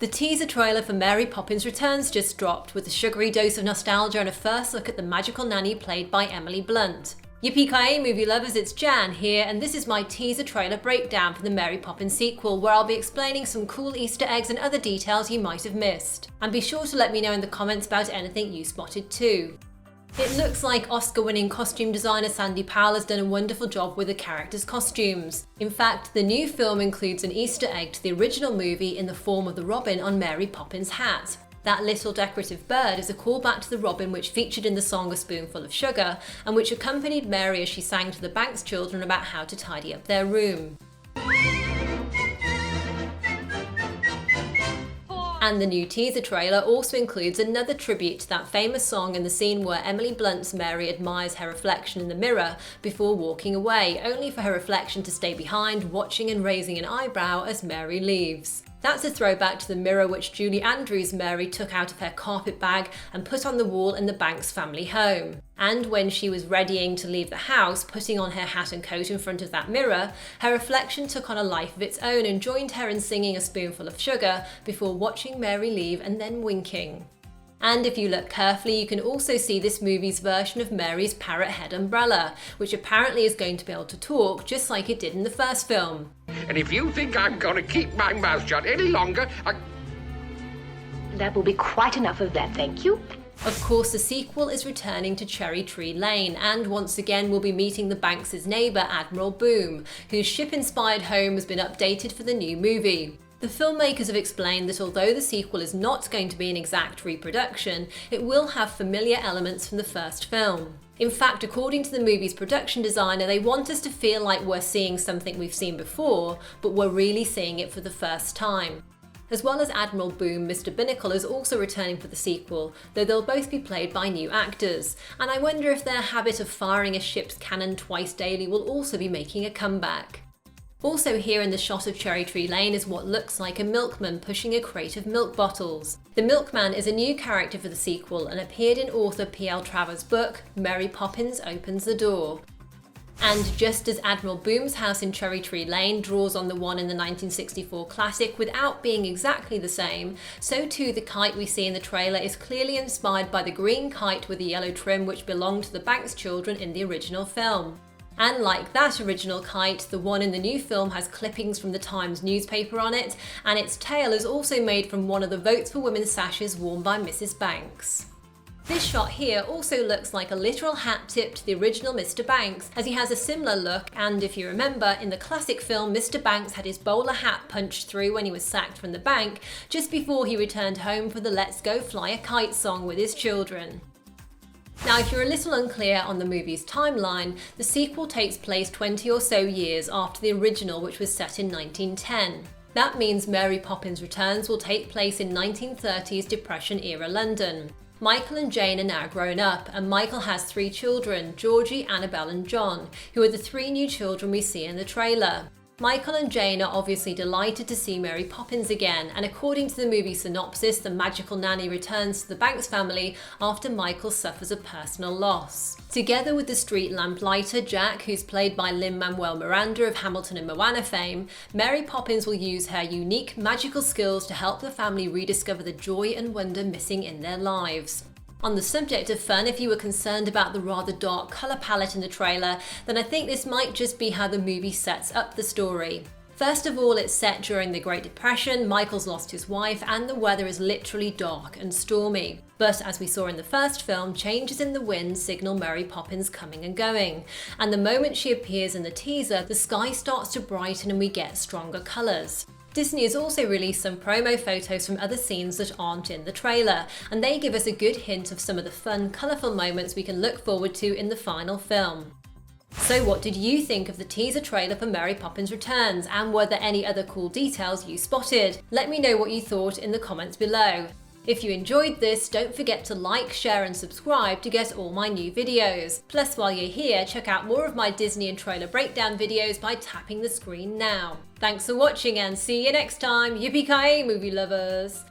The teaser trailer for Mary Poppins Returns just dropped, with a sugary dose of nostalgia and a first look at the magical nanny played by Emily Blunt. Yippee-ki-yay movie lovers, it's Jan here, and this is my teaser trailer breakdown for the Mary Poppins sequel, where I'll be explaining some cool Easter eggs and other details you might have missed. And be sure to let me know in the comments about anything you spotted too. It looks like Oscar-winning costume designer Sandy Powell has done a wonderful job with the characters' costumes. In fact, the new film includes an Easter egg to the original movie in the form of the robin on Mary Poppins' hat. That little decorative bird is a callback to the robin which featured in the song A Spoonful of Sugar, and which accompanied Mary as she sang to the Banks children about how to tidy up their room. And the new teaser trailer also includes another tribute to that famous song in the scene where Emily Blunt's Mary admires her reflection in the mirror before walking away, only for her reflection to stay behind, watching and raising an eyebrow as Mary leaves. That's a throwback to the mirror which Julie Andrews' Mary took out of her carpet bag and put on the wall in the Banks family home. And when she was readying to leave the house, putting on her hat and coat in front of that mirror, her reflection took on a life of its own and joined her in singing A Spoonful of Sugar before watching Mary leave and then winking. And if you look carefully, you can also see this movie's version of Mary's parrot head umbrella, which apparently is going to be able to talk just like it did in the first film. And if you think I'm going to keep my mouth shut any longer, That will be quite enough of that, thank you. Of course, the sequel is returning to Cherry Tree Lane, and once again we'll be meeting the Banks' neighbour Admiral Boom, whose ship-inspired home has been updated for the new movie. The filmmakers have explained that although the sequel is not going to be an exact reproduction, it will have familiar elements from the first film. In fact, according to the movie's production designer, they want us to feel like we're seeing something we've seen before, but we're really seeing it for the first time. As well as Admiral Boom, Mr. Binnacle is also returning for the sequel, though they'll both be played by new actors, and I wonder if their habit of firing a ship's cannon twice daily will also be making a comeback. Also here in the shot of Cherry Tree Lane is what looks like a milkman pushing a crate of milk bottles. The milkman is a new character for the sequel and appeared in author PL Travers' book, Mary Poppins Opens the Door. And just as Admiral Boom's house in Cherry Tree Lane draws on the one in the 1964 classic without being exactly the same, so too the kite we see in the trailer is clearly inspired by the green kite with the yellow trim which belonged to the Banks children in the original film. And like that original kite, the one in the new film has clippings from the Times newspaper on it, and its tail is also made from one of the Votes for Women sashes worn by Mrs. Banks. This shot here also looks like a literal hat tip to the original Mr. Banks, as he has a similar look, and if you remember, in the classic film Mr. Banks had his bowler hat punched through when he was sacked from the bank, just before he returned home for the Let's Go Fly a Kite song with his children. Now, if you're a little unclear on the movie's timeline, the sequel takes place 20 or so years after the original, which was set in 1910. That means Mary Poppins Returns will take place in 1930s Depression-era London. Michael and Jane are now grown up, and Michael has 3 children, Georgie, Annabelle and John, who are the 3 new children we see in the trailer. Michael and Jane are obviously delighted to see Mary Poppins again, and according to the movie synopsis, the magical nanny returns to the Banks family after Michael suffers a personal loss. Together with the street lamplighter Jack, who's played by Lin-Manuel Miranda of Hamilton and Moana fame, Mary Poppins will use her unique magical skills to help the family rediscover the joy and wonder missing in their lives. On the subject of fun, if you were concerned about the rather dark colour palette in the trailer, then I think this might just be how the movie sets up the story. First of all, it's set during the Great Depression, Michael's lost his wife, and the weather is literally dark and stormy. But as we saw in the first film, changes in the wind signal Mary Poppins coming and going, and the moment she appears in the teaser, the sky starts to brighten and we get stronger colours. Disney has also released some promo photos from other scenes that aren't in the trailer, and they give us a good hint of some of the fun, colourful moments we can look forward to in the final film. So what did you think of the teaser trailer for Mary Poppins Returns, and were there any other cool details you spotted? Let me know what you thought in the comments below. If you enjoyed this, don't forget to like, share and subscribe to get all my new videos. Plus, while you're here, check out more of my Disney and trailer breakdown videos by tapping the screen now. Thanks for watching and see you next time. Yippee-ki-yay, movie lovers!